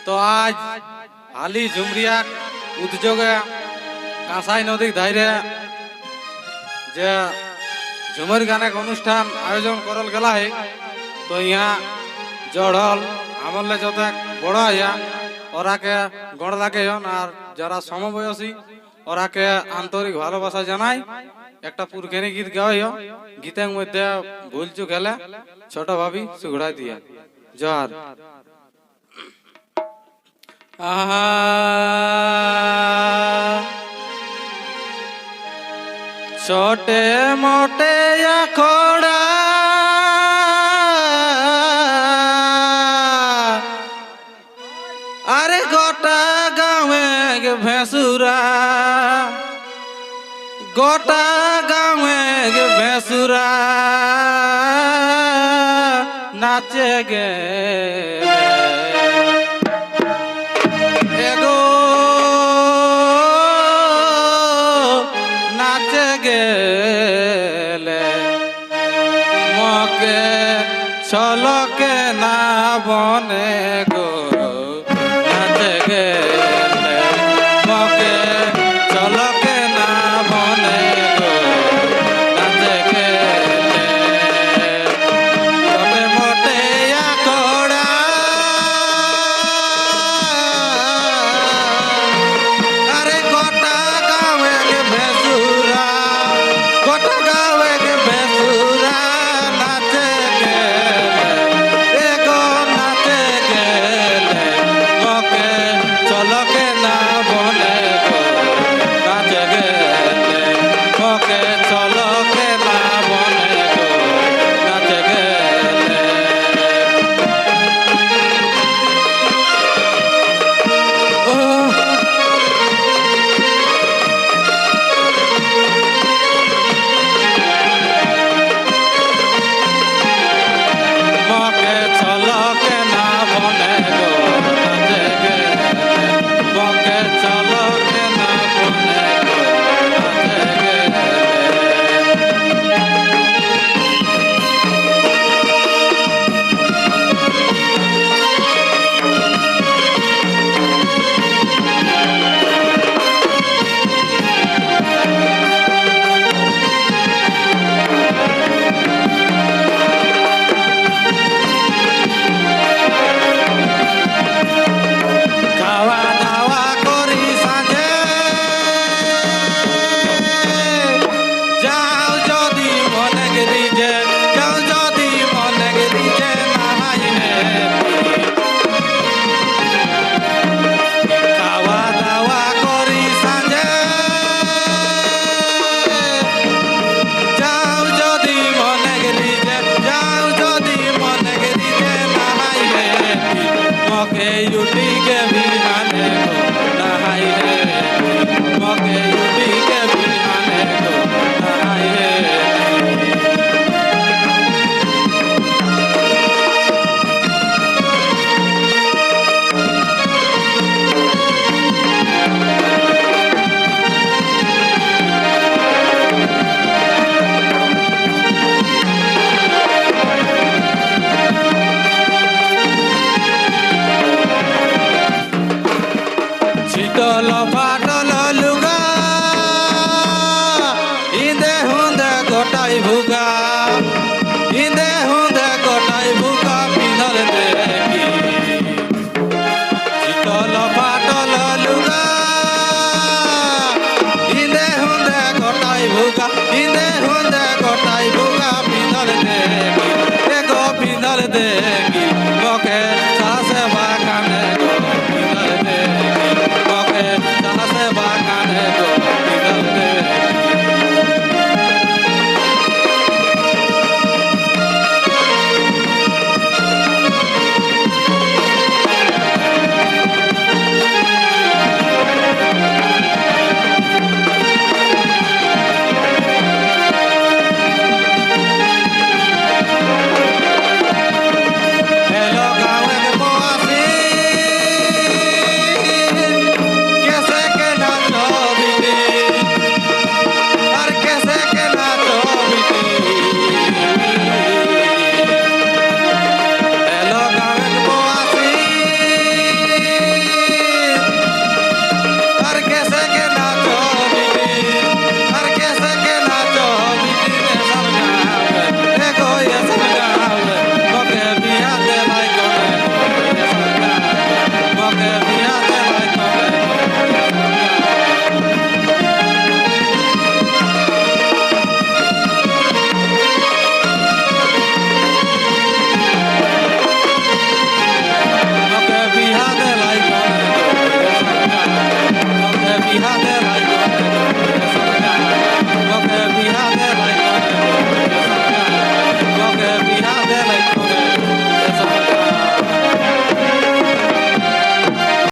তো আজ হালি ঝুমরিয়া উদ্যোগে কাঁসাই নদীর ধারে যে ঝুমর গানের অনুষ্ঠান আয়োজন করল গেলা है তো ইহা জড়ল আমলে যত বড় ইয়া ওরাকে গড় লাগে আর যারা সমবয়সী ওরাকে আন্তরিক ভালোবাসা জানাই। একটা পুরখানি গীত গাওয়াই গীতের মধ্যে ভুল চুক হলে ছোট ভাবি সুঘড়াই দিয়া জোহার। छोटे मोटे अखोड़ा अरे गोटा गाँवे गे भैंसुरा गोटा गाँवे गे भैंसुरा नाचे गे एगो नाचे गेले मके छलके ना बने गो नाचे गेले मके छलके ना बने गो नाचे गेले छोटे मोटे आकोड़ा अरे गोटा गाँवे के भैंसुरा गोटा गाँवे के भैंसुरा नाचे गेले एगो नाचे गेले मके चलके ना बने गो नाचे गेले मके चलके ना बने गो नाचे गेले। मके चलके ना बने गो नाचे गेले मके चलके ना बने गो नाचे गेले। খাওয়া দাওয়া করি সাঁঝে যাও যদি মনে গেরিজে যাও যদি মনে গেরিজে নাহাইনে খাওয়া দাওয়া করি সাঁঝে যাও যদি মনে গেরিজে যাও যদি মনে গেরিজে নাহাইনে मके यूटी के भी माने को नहाई है मके यूटी के भी माने को नहाई है। छिटल फाटल लुगा इन्दे हुन्दे गोटाई भुगा इन्दे हुन्दे गोटाई भुगा पिंधल देखी छिटल फाटल लुगा इन्दे हुन्दे गोटाई भुगा इन्दे हुन्दे गोटाई भुगा पिंधल देखी एगो पिंधल देखी मके